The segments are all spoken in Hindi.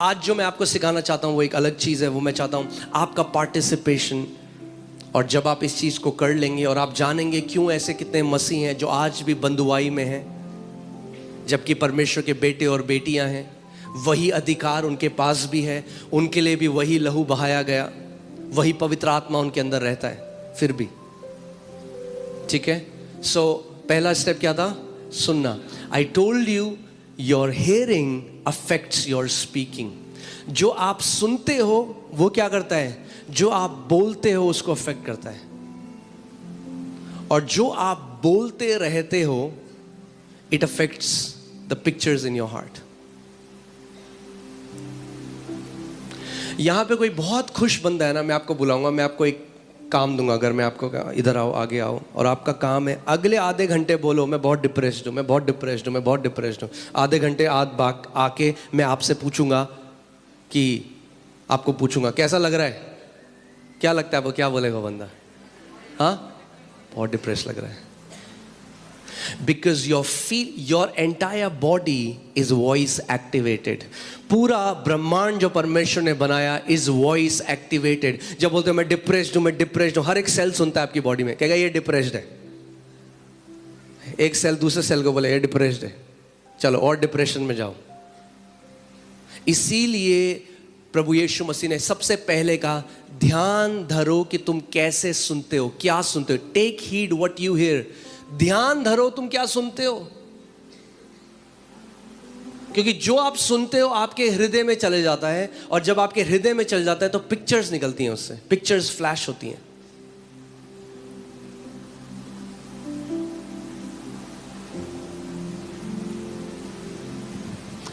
आज जो मैं आपको सिखाना चाहता हूँ वो एक अलग चीज़ है। वो मैं चाहता हूँ आपका पार्टिसिपेशन। और जब आप इस चीज़ को कर लेंगे और आप जानेंगे क्यों ऐसे कितने मसीह हैं जो आज भी बंधुआई में हैं, जबकि परमेश्वर के बेटे और बेटियां हैं, वही अधिकार उनके पास भी है, उनके लिए भी वही लहू बहाया गया, वही पवित्र आत्मा उनके अंदर रहता है फिर भी। ठीक है, सो पहला स्टेप क्या था? सुनना। I told you your hearing affects your speaking. जो आप सुनते हो वो क्या करता है? जो आप बोलते हो उसको अफेक्ट करता है। और जो आप बोलते रहते हो it affects the pictures in your heart. यहां पे कोई बहुत खुश बंदा है ना, मैं आपको बुलाऊंगा, मैं आपको एक काम दूंगा। अगर मैं आपको इधर आओ, आगे आओ, और आपका काम है अगले आधे घंटे बोलो मैं बहुत डिप्रेस्ड हूँ, मैं बहुत डिप्रेस्ड हूँ, मैं बहुत डिप्रेस्ड हूँ। आधे घंटे आके मैं आपसे पूछूंगा कि आपको पूछूंगा कैसा लग रहा है, क्या लगता है? वो क्या बोलेगा बंदा? हाँ, बहुत डिप्रेस लग रहा है। Because your entire body is voice activated. पूरा ब्रह्मांड जो परमेश्वर ने बनाया इज वॉइस एक्टिवेटेड। जब बोलते हो मैं डिप्रेस्ड हूं, मैं डिप्रेस्ड हूं, हर एक सेल सुनता है आपकी बॉडी में, कहेगा ये डिप्रेस्ड है। एक सेल दूसरे सेल को बोले ये डिप्रेस्ड है, चलो और डिप्रेशन में जाओ। इसीलिए प्रभु यीशु मसीह ने सबसे पहले कहा ध्यान धरो कि तुम कैसे सुनते हो, क्या सुनते हो। Take heed what you hear. ध्यान धरो तुम क्या सुनते हो, क्योंकि जो आप सुनते हो आपके हृदय में चले जाता है, और जब आपके हृदय में चल जाता है तो पिक्चर्स निकलती हैं, उससे पिक्चर्स फ्लैश होती हैं।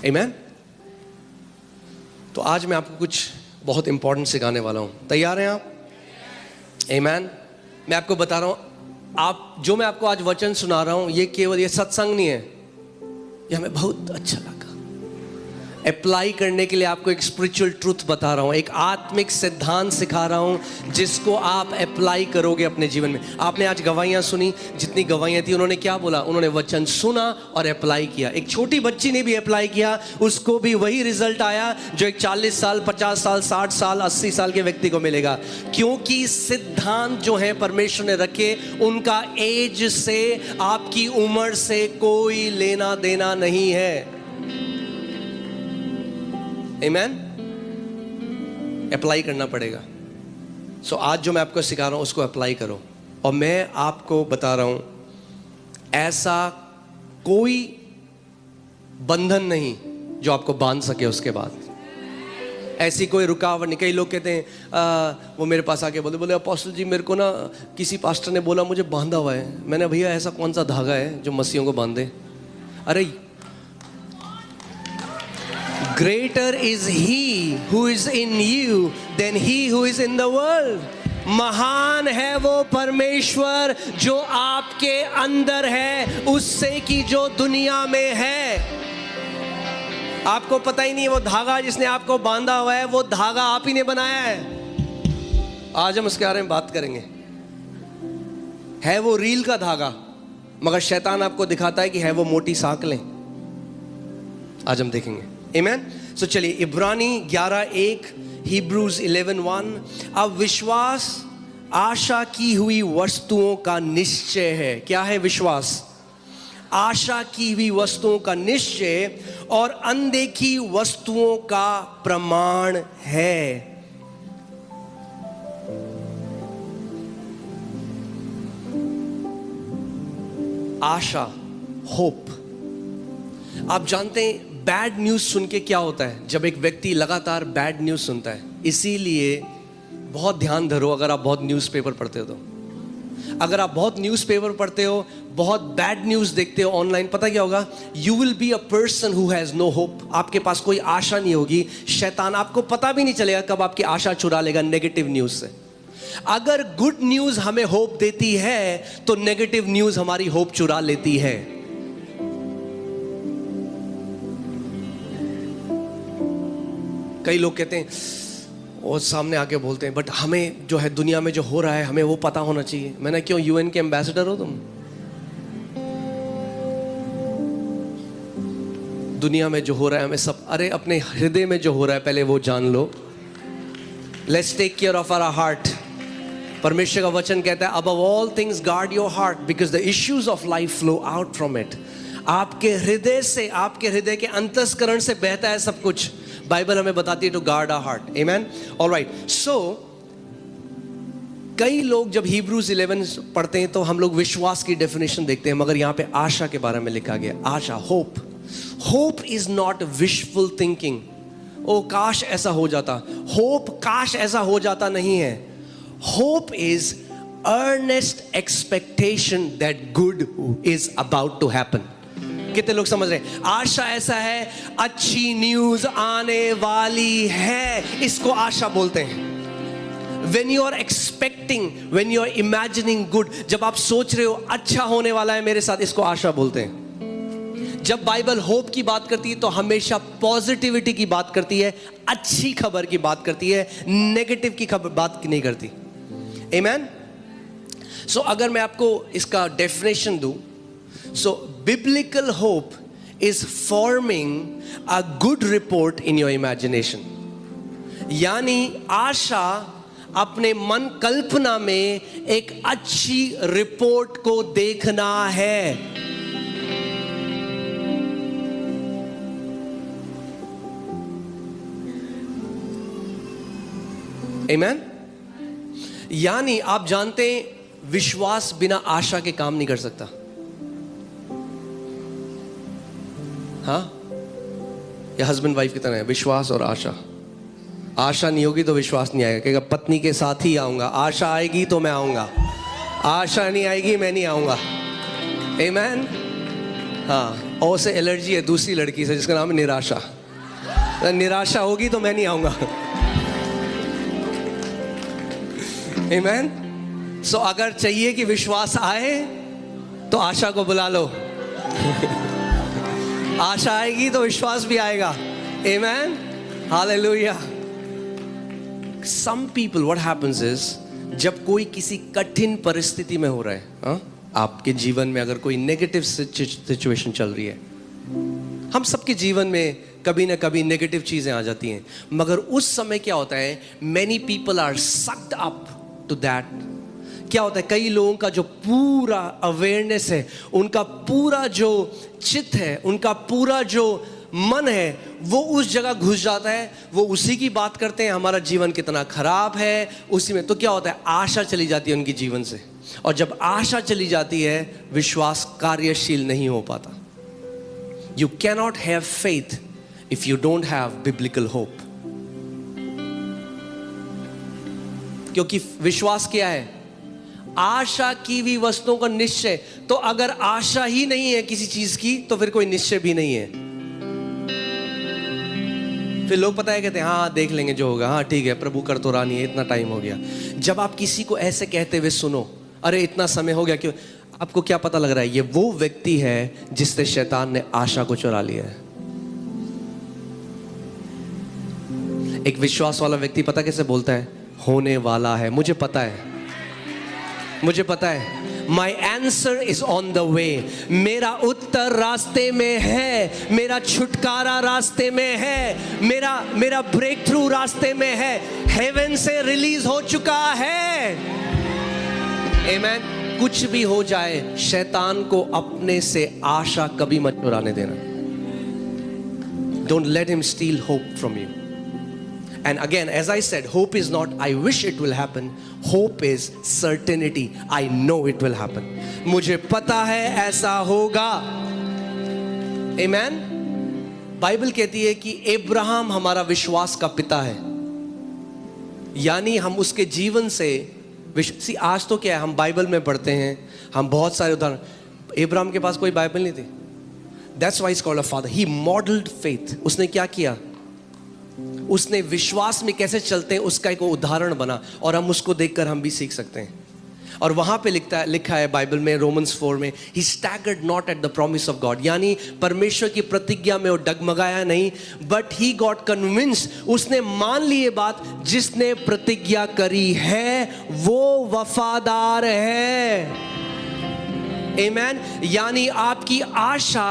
आमीन। तो आज मैं आपको कुछ बहुत इंपॉर्टेंट सिखाने वाला हूं। तैयार हैं आप? आमीन। मैं आपको बता रहा हूं, आप जो मैं आपको आज वचन सुना रहा हूं ये केवल ये सत्संग नहीं है, ये हमें बहुत अच्छा लगा। अप्लाई करने के लिए आपको एक स्पिरिचुअल ट्रूथ बता रहा हूं, एक आत्मिक सिद्धांत सिखा रहा हूं जिसको आप अप्लाई करोगे अपने जीवन में। आपने आज गवाहियां सुनी, जितनी गवाहियां थी उन्होंने क्या बोला? उन्होंने वचन सुना और अप्लाई किया। एक छोटी बच्ची ने भी अप्लाई किया, उसको भी वही रिजल्ट आया जो एक 40 साल 50 साल 60 साल 80 साल के व्यक्ति को मिलेगा। क्योंकि सिद्धांत जो है परमेश्वर ने रखे, उनका एज से, आपकी उम्र से कोई लेना देना नहीं है। आमीन। अप्लाई करना पड़ेगा। सो आज जो मैं आपको सिखा रहा हूं उसको अप्लाई करो। और मैं आपको बता रहा हूं ऐसा कोई बंधन नहीं जो आपको बांध सके उसके बाद, ऐसी कोई रुकावट नहीं। कई लोग कहते हैं वो मेरे पास आके बोले अपोस्टल जी मेरे को ना किसी पास्टर ने बोला मुझे बांधा हुआ है। मैंने भैया ऐसा कौन सा धागा है जो मसीहों को बांधे? अरे Greater is he who is in you than he who is in the world. महान है वो परमेश्वर जो आपके अंदर है उससे कि जो दुनिया में है। आपको पता ही नहीं, वो धागा जिसने आपको बांधा हुआ है वो धागा आप ही ने बनाया है। आज हम उसके बारे में बात करेंगे। है वो रील का धागा, मगर शैतान आपको दिखाता है कि है वो मोटी सांकलें। आज हम देखेंगे। आमीन। सो चलिए इब्रानी 11:1, हिब्रूज 11:1। अब विश्वास आशा की हुई वस्तुओं का निश्चय है। क्या है विश्वास? आशा की हुई वस्तुओं का निश्चय और अनदेखी वस्तुओं का प्रमाण है। आशा, होप। आप जानते हैं बैड न्यूज़ सुन के क्या होता है? जब एक व्यक्ति लगातार बैड न्यूज़ सुनता है, इसीलिए बहुत ध्यान धरो। अगर आप बहुत न्यूज़पेपर पढ़ते हो तो, अगर आप बहुत न्यूज़पेपर पढ़ते हो, बहुत बैड न्यूज़ देखते हो ऑनलाइन, पता क्या होगा? You will be a person who has no hope. आपके पास कोई आशा नहीं होगी। शैतान आपको पता भी नहीं चलेगा कब आपकी आशा चुरा लेगा नेगेटिव न्यूज़ से। अगर गुड न्यूज़ हमें होप देती है तो नेगेटिव न्यूज़ हमारी होप चुरा लेती है। कई लोग कहते हैं और सामने आके बोलते हैं बट हमें जो है दुनिया में जो हो रहा है हमें वो पता होना चाहिए। मैंने क्यों, यूएन के एम्बेसडर हो तुम? दुनिया में जो हो रहा है हमें सब, अरे अपने हृदय में जो हो रहा है पहले वो जान लो. Let's take care of our heart. परमेश्वर का वचन कहता है above all things guard your heart because the issues of life flow out from it. आपके हृदय से, आपके हृदय के अंतस्करण से बहता है सब कुछ. बाइबल हमें बताती है to guard our heart. Amen. Alright. So कई लोग जब हिब्रूज 11 पढ़ते हैं तो हम लोग विश्वास की डेफिनेशन देखते हैं, मगर यहाँ पे आशा के बारे में लिखा गया. आशा, hope. Hope is not wishful thinking. ओ काश ऐसा हो जाता. होप काश ऐसा हो जाता नहीं है. Hope is earnest expectation that good is about to happen. कितने लोग समझ रहे हैं? आशा ऐसा है, अच्छी न्यूज आने वाली है, इसको आशा बोलते हैं. When you are expecting, when you are imagining good, जब आप सोच रहे हो अच्छा होने वाला है मेरे साथ, इसको आशा बोलते हैं. जब बाइबल होप की बात करती है तो हमेशा पॉजिटिविटी की बात करती है, अच्छी खबर की बात करती है, नेगेटिव की खबर बात नहीं करती. आमेन. सो अगर मैं आपको इसका डेफिनेशन दूं, so biblical hope is forming a good report in your imagination. यानी आशा अपने मन कल्पना में एक अच्छी रिपोर्ट को देखना है. आमेन. यानी आप जानते हैं विश्वास बिना आशा के काम नहीं कर सकता. हाँ, ये हस्बैंड वाइफ की तरह है, विश्वास और आशा. आशा नहीं होगी तो विश्वास नहीं आएगा. कहेगा पत्नी के साथ ही आऊंगा, आशा आएगी तो मैं आऊंगा, आशा नहीं आएगी मैं नहीं आऊंगा. आमेन. हाँ, और से एलर्जी है दूसरी लड़की से जिसका नाम है निराशा. निराशा होगी तो मैं नहीं आऊंगा. आमेन. सो अगर चाहिए कि विश्वास आए तो आशा को बुला लो. आशा आएगी तो विश्वास भी आएगा. Amen. Hallelujah. Some people, what happens is, जब कोई किसी कठिन परिस्थिति में हो रहा है, आपके जीवन में अगर कोई नेगेटिव सिचुएशन चल रही है, हम सबके जीवन में कभी ना कभी नेगेटिव चीजें आ जाती हैं, मगर उस समय क्या होता है, many people are sucked up to that. क्या होता है, कई लोगों का जो पूरा अवेयरनेस है, उनका पूरा जो चित्त है, उनका पूरा जो मन है, वो उस जगह घुस जाता है. वो उसी की बात करते हैं, हमारा जीवन कितना खराब है उसी में. तो क्या होता है, आशा चली जाती है उनके जीवन से. और जब आशा चली जाती है, विश्वास कार्यशील नहीं हो पाता. You cannot have faith if you don't have biblical hope. क्योंकि विश्वास क्या है, आशा की हुई वस्तुओं का निश्चय. तो अगर आशा ही नहीं है किसी चीज की तो फिर कोई निश्चय भी नहीं है. फिर लोग पता है कहते हैं हाँ देख लेंगे जो होगा, हाँ ठीक है प्रभु कर तो रहा नहीं है, इतना टाइम हो गया. जब आप किसी को ऐसे कहते हुए सुनो, अरे इतना समय हो गया, क्यों, आपको क्या पता लग रहा है, ये वो व्यक्ति है जिससे शैतान ने आशा को चुरा लिया है. एक विश्वास वाला व्यक्ति पता कैसे बोलता है, होने वाला है, मुझे पता है, मुझे पता है. My answer is on the way. मेरा उत्तर रास्ते में है, मेरा छुटकारा रास्ते में है, मेरा ब्रेक थ्रू रास्ते में है. हेवन से रिलीज हो चुका है. आमेन. कुछ भी हो जाए, शैतान को अपने से आशा कभी मत चुराने देना. Don't let him steal hope from you. And again, as I said, hope is not I wish it will happen. Hope is certainty. I know it will happen. मुझे पता है ऐसा होगा. Amen. बाइबल कहती है कि अब्राहम हमारा विश्वास का पिता है. यानी हम उसके जीवन से आज तो क्या है, हम बाइबल में पढ़ते हैं, हम बहुत सारे उदाहरण. अब्राहम के पास कोई बाइबल नहीं थी. That's why he's called a father. He modeled faith. उसने क्या किया, उसने विश्वास में कैसे चलते हैं उसका एक उदाहरण बना, और हम उसको देखकर हम भी सीख सकते हैं. और वहां पे लिखा है बाइबल में, रोमन्स 4 में, he staggered not at the promise of God. यानी परमेश्वर की प्रतिज्ञा में वो डगमगाया नहीं, but he got convinced. उसने मान ली ये बात, जिसने प्रतिज्ञा करी है वो वफादार है. Amen. यानी आपकी आशा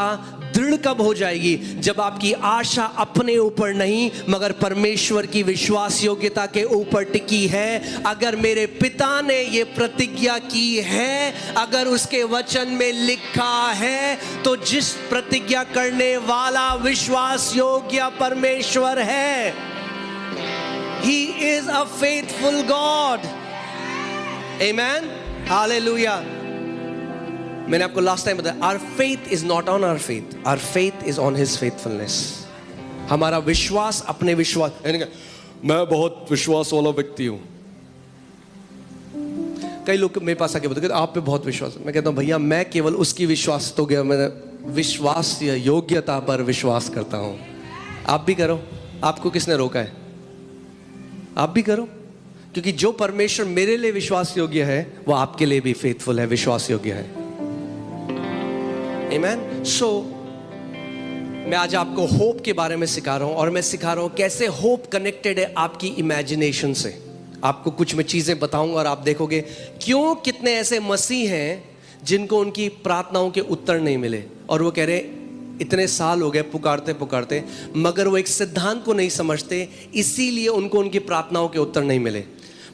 दृढ़ कब हो जाएगी? जब आपकी आशा अपने ऊपर नहीं मगर परमेश्वर की विश्वास योग्यता के ऊपर टिकी है। अगर मेरे पिता ने ये प्रतिज्ञा की है, अगर उसके वचन में लिखा है, तो जिस प्रतिज्ञा करने वाला विश्वास योग्य परमेश्वर है। He is a faithful God. Amen. Hallelujah. मैंने आपको लास्ट टाइम बताया, our faith is not on our faith, our faith is on His faithfulness. हमारा विश्वास अपने विश्वास, मैं बहुत विश्वास वाला व्यक्ति हूं। कई लोग मेरे पास आके बोलते हैं आप पे बहुत विश्वास है। मैं कहता हूं भैया मैं केवल उसकी विश्वास तो गया, मैं विश्वास या योग्यता पर विश्वास करता हूं। आप भी करो, आपको किसने रोका है? आप भी करो, क्योंकि जो परमेश्वर मेरे लिए विश्वास योग्य है वो आपके लिए भी फेथफुल है, विश्वास योग्य है। Amen. So, मैं आज आपको होप के बारे में सिखा रहा हूं, और मैं सिखा रहा हूं कैसे होप कनेक्टेड है आपकी इमेजिनेशन से। आपको कुछ मैं चीजें बताऊंगा और आप देखोगे क्यों कितने ऐसे मसीह हैं जिनको उनकी प्रार्थनाओं के उत्तर नहीं मिले, और वो कह रहे इतने साल हो गए पुकारते पुकारते, मगर वो एक सिद्धांत को नहीं समझते, इसीलिए उनको उनकी प्रार्थनाओं के उत्तर नहीं मिले।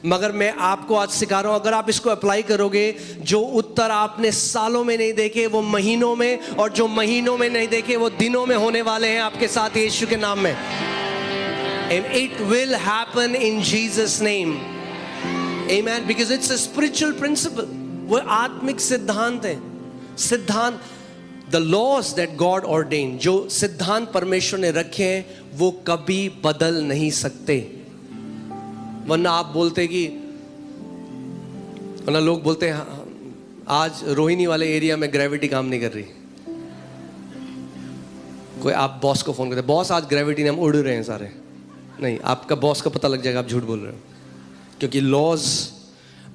मगर मैं आपको आज सिखा रहा हूं, अगर आप इसको अप्लाई करोगे, जो उत्तर आपने सालों में नहीं देखे वो महीनों में, और जो महीनों में नहीं देखे वो दिनों में होने वाले हैं आपके साथ यीशु के नाम में। And it will happen in Jesus' name. Amen. Because it's a spiritual principle. वो आत्मिक सिद्धांत है। सिद्धांत, the laws that God ordained, जो सिद्धांत परमेश्वर ने रखे हैं वो कभी बदल नहीं सकते। वरना आप बोलते कि, वरना लोग बोलते हैं आज रोहिणी वाले एरिया में ग्रेविटी काम नहीं कर रही। कोई आप बॉस को फोन करते, बॉस आज ग्रेविटी ने हम उड़ रहे हैं सारे। नहीं, आपका बॉस को पता लग जाएगा आप झूठ बोल रहे हो, क्योंकि laws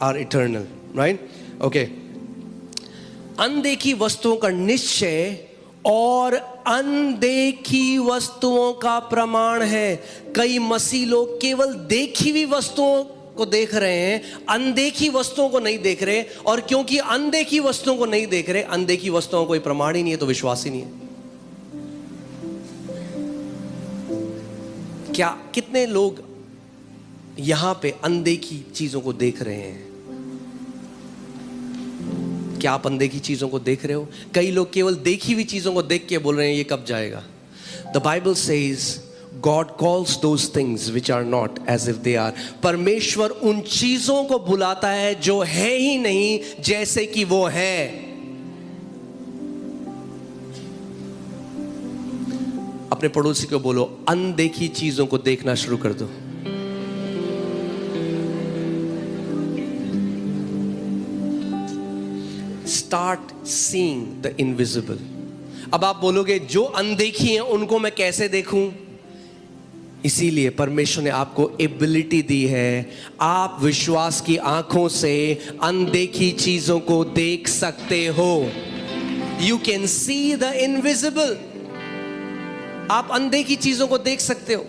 are eternal, right? Okay. अनदेखी वस्तुओं का निश्चय और अनदेखी वस्तुओं का प्रमाण है। कई मसीह लोग केवल देखी हुई वस्तुओं को देख रहे हैं, अनदेखी वस्तुओं को नहीं देख रहे, और क्योंकि अनदेखी वस्तुओं को नहीं देख रहे, अनदेखी वस्तुओं का कोई प्रमाण ही नहीं है, तो विश्वास ही नहीं है। क्या कितने लोग यहां पे अनदेखी चीजों को देख रहे हैं? क्या आप अनदेखी चीजों को देख रहे हो? कई लोग केवल देखी हुई चीजों को देख के बोल रहे हैं ये कब जाएगा। The Bible says God calls those things which are not as if they are. परमेश्वर उन चीजों को बुलाता है जो है ही नहीं जैसे कि वो है। अपने पड़ोसी को बोलो अनदेखी चीजों को देखना शुरू कर दो। Start seeing the invisible. अब आप बोलोगे जो अनदेखी हैं उनको मैं कैसे देखूं? इसीलिए परमेश्वर ने आपको एबिलिटी दी है, आप विश्वास की आंखों से अनदेखी चीजों को देख सकते हो। You can see the invisible. आप अनदेखी चीजों को देख सकते हो।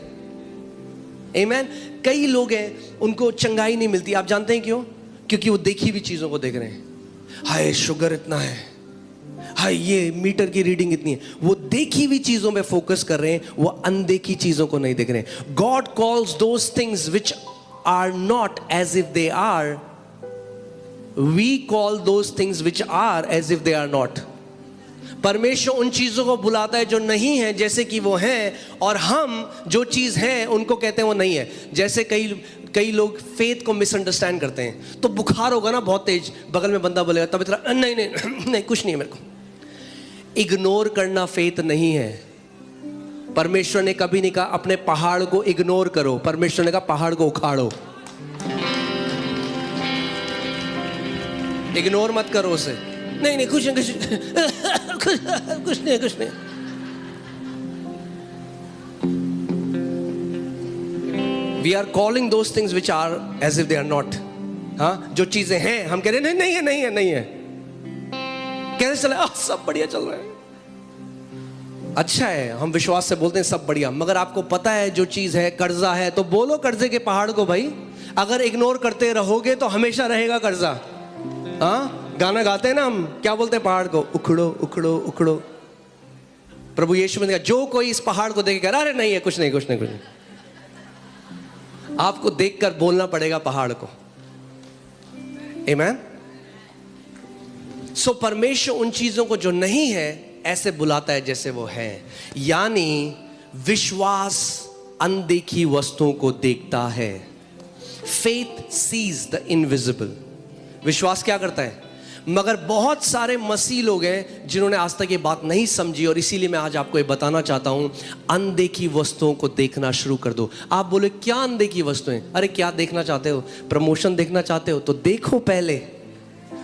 Amen. कई लोग हैं उनको चंगाई नहीं मिलती, आप जानते हैं क्यों? क्योंकि वो देखी हुई चीजों को देख रहे हैं। हाय शुगर इतना है, हाय ये मीटर की रीडिंग इतनी है। वो देखी हुई चीजों पे फोकस कर रहे हैं, वो अनदेखी चीजों को नहीं देख रहे हैं। God calls those things which are not as if they are, we call those things which are as if they are not. परमेश्वर उन चीजों को बुलाता है जो नहीं है जैसे कि वो हैं, और हम जो चीज है उनको कहते हैं वो नहीं है। जैसे कई लोग फेथ को मिसअंडरस्टैंड करते हैं। तो बुखार होगा ना बहुत तेज, बगल में बंदा बोलेगा तब इतना नहीं नहीं नहीं कुछ नहीं है मेरे को। इग्नोर करना फेथ नहीं है। परमेश्वर ने कभी नहीं कहा अपने पहाड़ को इग्नोर करो, परमेश्वर ने कहा पहाड़ को उखाड़ो। इग्नोर मत करो उसे, नहीं नहीं कुछ नहीं। We are calling those things which are as if they are not. हाँ, जो चीजें हैं हम कह रहे हैं नहीं है। कैसे चल रहा है? सब बढ़िया चल रहा है। अच्छा है, हम विश्वास से बोलते हैं सब बढ़िया, मगर आपको पता है जो चीज है कर्जा है, तो बोलो कर्जे के पहाड़ को भाई। अगर इग्नोर करते रहोगे तो हमेशा रहेगा कर्जा। हाँ, गाना गाते हैं ना हम, क्या बोलते हैं पहाड़ को? उखड़ो उखड़ो उखड़ो। प्रभु यीशु ने कहा जो कोई इस पहाड़ को देख कर अरे नहीं है, कुछ नहीं कुछ नहीं कुछ नहीं, आपको देखकर बोलना पड़ेगा पहाड़ को। आमीन। सो परमेश्वर उन चीजों को जो नहीं है ऐसे बुलाता है जैसे वो है। यानी विश्वास अनदेखी वस्तुओं को देखता है। Faith sees the invisible. विश्वास क्या करता है? मगर बहुत सारे मसीह लोग हैं जिन्होंने आज तक ये बात नहीं समझी, और इसीलिए मैं आज आपको ये बताना चाहता हूं, अनदेखी वस्तुओं को देखना शुरू कर दो। आप बोले क्या अनदेखी वस्तुएं? अरे क्या देखना चाहते हो? प्रमोशन देखना चाहते हो तो देखो, पहले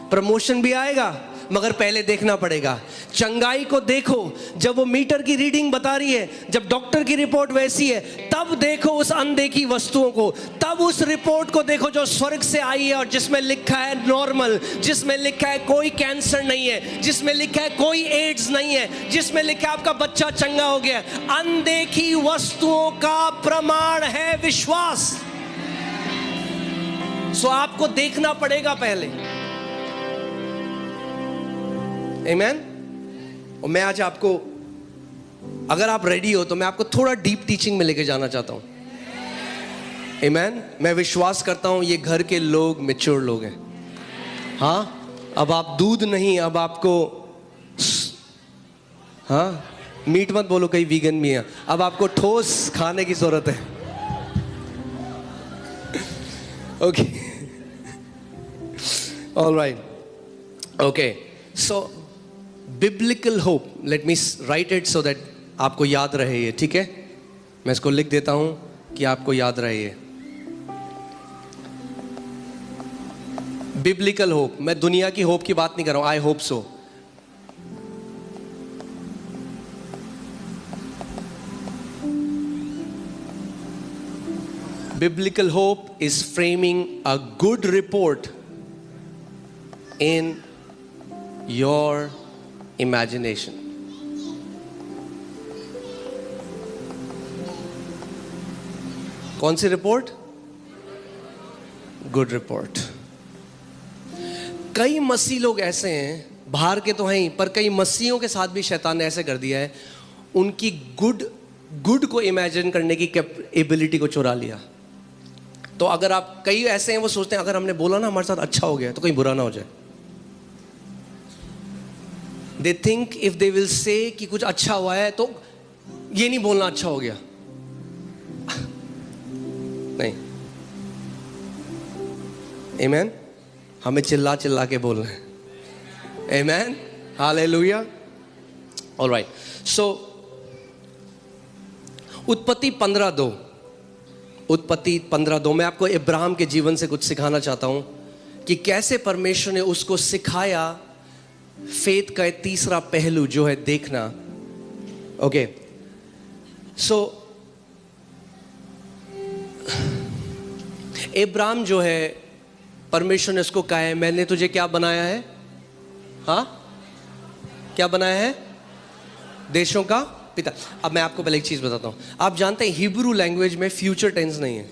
प्रमोशन भी आएगा मगर पहले देखना पड़ेगा। चंगाई को देखो, जब वो मीटर की रीडिंग बता रही है, जब डॉक्टर की रिपोर्ट वैसी है, तब देखो उस अनदेखी वस्तुओं को, तब उस रिपोर्ट को देखो जो स्वर्ग से आई है और जिसमें लिखा है नॉर्मल, जिसमें लिखा है कोई कैंसर नहीं है, जिसमें लिखा है कोई एड्स नहीं है, जिसमें लिखा है आपका बच्चा चंगा हो गया। अनदेखी वस्तुओं का प्रमाण है विश्वास। सो आपको देखना पड़ेगा पहले। आमीन। और मैं आज आपको, अगर आप रेडी हो तो मैं आपको थोड़ा डीप टीचिंग में लेके जाना चाहता हूं। आमीन। मैं विश्वास करता हूं ये घर के लोग मैच्योर लोग हैं। हाँ, अब आप दूध नहीं, अब आपको, हाँ मीट मत बोलो, कहीं वीगन भी है, अब आपको ठोस खाने की जरूरत है। Okay, alright, okay. So biblical hope, let me right it so that आपको याद रहे ये, ठीक है? मैं इसको लिख देता हूं कि आपको याद रहे ये। बिब्लिकल होप, मैं दुनिया की होप की बात नहीं कर रहा हूं। I hope so. Biblical hope is framing a good report in your imagination. कौन सी रिपोर्ट? Good report. कई मसीह लोग ऐसे हैं, बाहर के तो हैं ही, पर कई मसीहों के साथ भी शैतान ने ऐसे कर दिया है, उनकी गुड को इमेजिन करने की एबिलिटी को चुरा लिया। तो अगर आप, कई ऐसे हैं वो सोचते हैं अगर हमने बोला ना हमारे साथ अच्छा हो गया तो कहीं बुरा ना हो जाए। They think if they will say कि कुछ अच्छा हुआ है तो ये नहीं बोलना अच्छा हो गया। नहीं, Amen। हमें चिल्ला चिल्ला के बोलना है। Amen, Hallelujah। All right, so उत्पत्ति 15:2, उत्पत्ति 15:2 मैं आपको इब्राहिम के जीवन से कुछ सिखाना चाहता हूं कि कैसे परमेश्वर ने उसको सिखाया फेथ का तीसरा पहलू जो है देखना। ओके, सो इब्राहिम जो है, परमेश्वर ने उसको कहा है मैंने तुझे क्या बनाया है? हाँ, क्या बनाया है? देशों का पिता। अब मैं आपको पहले एक चीज बताता हूं। आप जानते हैं हिब्रू लैंग्वेज में फ्यूचर टेंस नहीं है।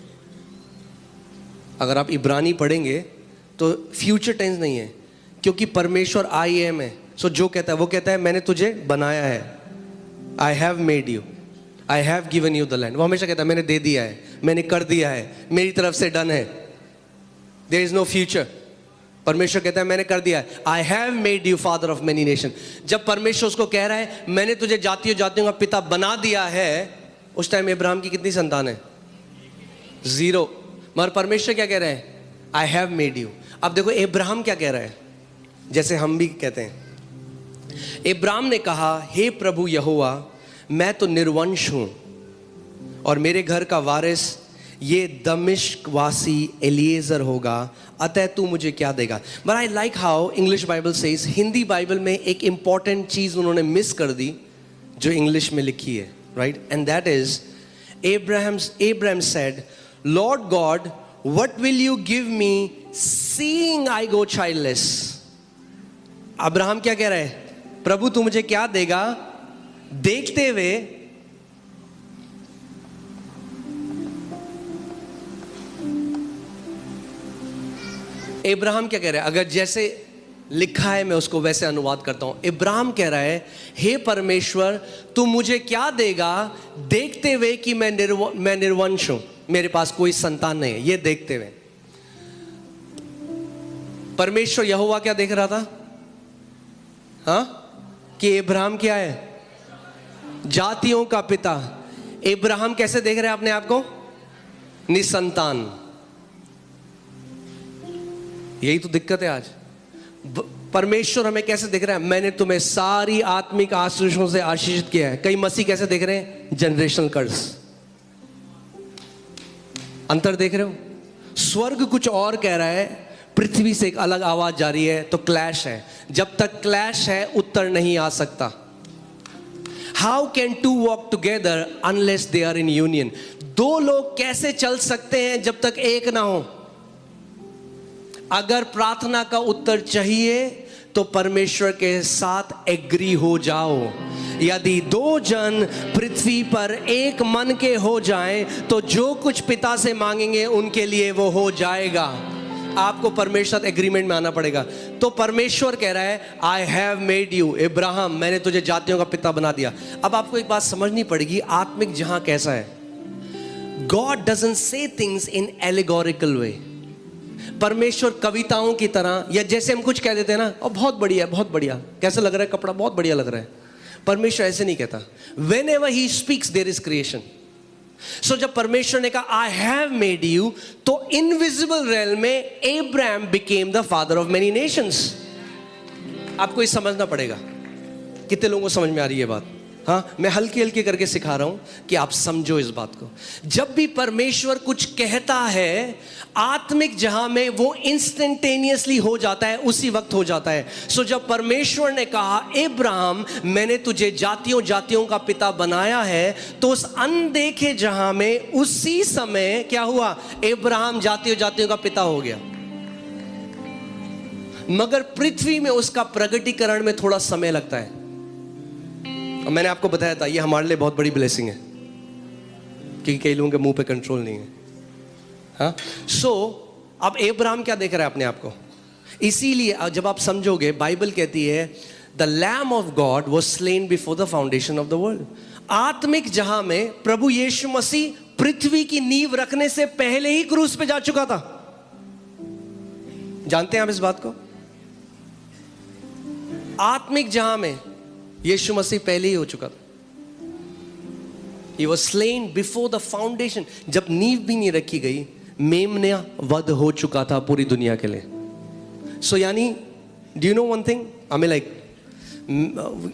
अगर आप इब्रानी पढ़ेंगे तो फ्यूचर टेंस नहीं है, क्योंकि परमेश्वर आई एम है। सो जो कहता है वो कहता है मैंने तुझे बनाया है, I have made you, I have given you the land. वो हमेशा कहता है मैंने दे दिया है, मैंने कर दिया है, मेरी तरफ से डन है। There is no future. परमेश्वर कहता है मैंने कर दिया है, I have made you father of many nation. जब परमेश्वर उसको कह रहा है मैंने तुझे जातियों जातियों का पिता बना दिया है, उस टाइम इब्राहिम की कितनी संतान है? 0। मगर परमेश्वर क्या कह रहे हैं? आई हैव मेड यू। अब देखो इब्राहिम क्या कह रहा है, जैसे हम भी कहते हैं। इब्राहिम ने कहा हे प्रभु यहोवा, मैं तो निर्वंश हूं और मेरे घर का वारिस ये दमिश्क वासी एलिएजर होगा, अतः तू मुझे क्या देगा? But I like how English Bible says, Hindi Bible में एक इंपॉर्टेंट चीज उन्होंने मिस कर दी जो इंग्लिश में लिखी है, right? And that is Abraham said, Lord God, what will you give me seeing I go childless? Abraham क्या कह रहा है? प्रभु तू मुझे क्या देगा देखते हुए इब्राहिम क्या कह रहा है? अगर जैसे लिखा है, मैं उसको वैसे अनुवाद करता हूं। इब्राहिम कह रहा है, हे परमेश्वर तू मुझे क्या देगा देखते हुए कि मैं निर्वंश हूं, मेरे पास कोई संतान नहीं है, ये देखते हुए। परमेश्वर यहोवा क्या देख रहा था? कि इब्राहिम क्या है? जातियों का पिता। इब्राहिम कैसे देख रहे हैं अपने आप को? निसंतान। यही तो दिक्कत है आज। परमेश्वर हमें कैसे देख रहा है? मैंने तुम्हें सारी आत्मिक आशीषों से आशीषित किया है। कई मसीह कैसे देख रहे हैं? जनरेशनल कर्स। अंतर देख रहे हो? स्वर्ग कुछ और कह रहा है, पृथ्वी से एक अलग आवाज जा रही है, तो क्लैश है। जब तक क्लैश है उत्तर नहीं आ सकता। How can two walk together unless they are in union? दो लोग कैसे चल सकते हैं जब तक एक ना हो? अगर प्रार्थना का उत्तर चाहिए तो परमेश्वर के साथ एग्री हो जाओ। यदि दो जन पृथ्वी पर एक मन के हो जाएं तो जो कुछ पिता से मांगेंगे उनके लिए वो हो जाएगा। आपको परमेश्वर एग्रीमेंट में आना पड़ेगा। तो परमेश्वर कह रहा है, I have made you Ibrahim, मैंने तुझे जातियों का पिता बना दिया। अब आपको एक बात समझनी पड़ेगी, आत्मिक जहां कैसा है। God doesn't say things in allegorical way. परमेश्वर कविताओं की तरह, या जैसे हम कुछ कह देते हैं ना, और बहुत बढ़िया, बहुत बढ़िया, कैसा लग रहा है कपड़ा, बहुत बढ़िया लग रहा है। परमेश्वर ऐसे नहीं कहता। Whenever he speaks there is creation. So जब परमेश्वर ने कहा I have made you, तो इनविजिबल रेल में Abraham became the father of many nations. आपको ये समझना पड़ेगा। कितने लोगों को समझ में आ रही है बात? हाँ, मैं हल्की हल्की करके सिखा रहा हूं कि आप समझो इस बात को। जब भी परमेश्वर कुछ कहता है आत्मिक जहां में, वो इंस्टेंटेनियसली हो जाता है, उसी वक्त हो जाता है। सो जब परमेश्वर ने कहा इब्राहिम मैंने तुझे जातियों जातियों का पिता बनाया है, तो उस अनदेखे जहां में उसी समय क्या हुआ? इब्राहिम जातियों जातियों का पिता हो गया। मगर पृथ्वी में उसका प्रगटीकरण में थोड़ा समय लगता है। और मैंने आपको बताया था ये हमारे लिए बहुत बड़ी ब्लेसिंग है, क्योंकि कई लोगों के मुंह पे कंट्रोल नहीं है। हाँ, सो अब इब्राहिम क्या देख रहा है अपने आप को? इसीलिए जब आप समझोगे, बाइबल कहती है the lamb of God was slain before the foundation of the world. आत्मिक जहां में प्रभु यीशु मसीह पृथ्वी की नींव रखने से पहले ही क्रूस पे जा चुका था। जानते हैं आप इस बात को? आत्मिक जहां में यीशु मसीह पहले ही हो चुका था। He was slain before the foundation. जब नींव भी नहीं रखी गई, मेमना वध हो चुका था पूरी दुनिया के लिए। सो यानी do you know one thing? हमें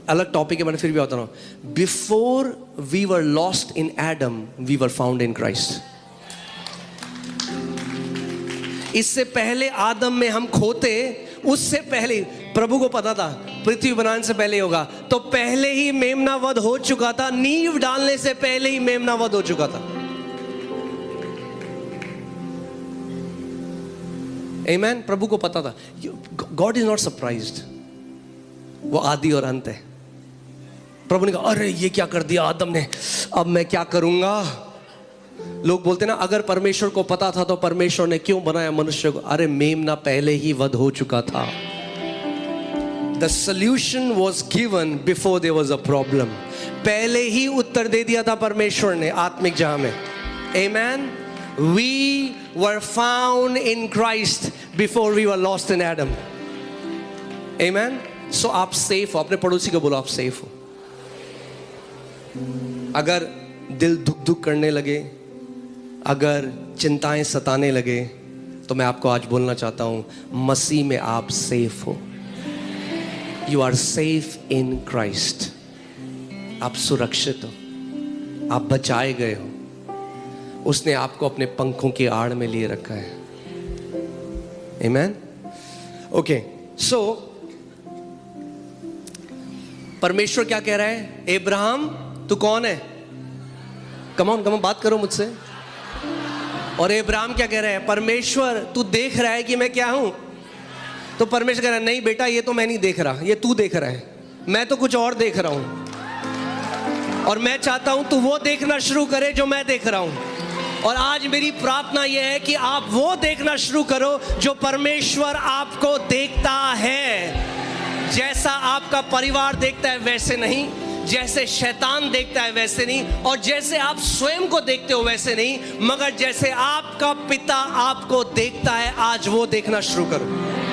अलग टॉपिक है, मैंने फिर भी बता रहा हूं। Before we were lost in Adam, we were found in Christ. इससे पहले आदम में हम खोते, उससे पहले प्रभु को पता था पृथ्वी बनाने से पहले होगा, तो पहले ही मेमना वध हो चुका था। नींव डालने से पहले ही मेमना वध हो चुका था। आमेन। प्रभु को पता था। गॉड इज नॉट सरप्राइज्ड, वो आदि और अंत है। प्रभु ने कहा अरे ये क्या कर दिया आदम ने, अब मैं क्या करूंगा? लोग बोलते ना अगर परमेश्वर को पता था तो परमेश्वर ने क्यों बनाया मनुष्य को? अरे मेमना पहले ही वध हो चुका था। The solution was given before there was a problem. पहले ही उत्तर दे दिया था परमेश्वर ने आत्मिक जहां में। Amen. We were found in Christ before we were lost in Adam. Amen. So आप सेफ हो। अपने पड़ोसी को बोलो आप सेफ हो। अगर दिल धुक धुक करने लगे, अगर चिंताएं सताने लगे, तो मैं आपको आज बोलना चाहता हूं मसीह में आप सेफ हो। You are safe in Christ. आप सुरक्षित हो, आप बचाए गए हो। उसने आपको अपने पंखों की आड़ में लिए रखा है। Amen. Okay. So परमेश्वर क्या कह रहा है? इब्राहिम तू कौन है? कम ऑन बात करो मुझसे। और इब्राहिम क्या कह रहा है? परमेश्वर तू देख रहा है कि मैं क्या हूं? तो परमेश्वर कह रहा है नहीं बेटा, ये तो मैं नहीं देख रहा, ये तू देख रहा है, मैं तो कुछ और देख रहा हूं। और मैं चाहता हूं तू वो देखना शुरू करे जो मैं देख रहा हूं। और आज मेरी प्रार्थना यह है कि आप वो देखना शुरू करो जो परमेश्वर आपको देखता है। जैसा आपका परिवार देखता है वैसे नहीं, जैसे शैतान देखता है वैसे नहीं, और जैसे आप स्वयं को देखते हो वैसे नहीं, मगर जैसे आपका पिता आपको देखता है, आज वो देखना शुरू करो।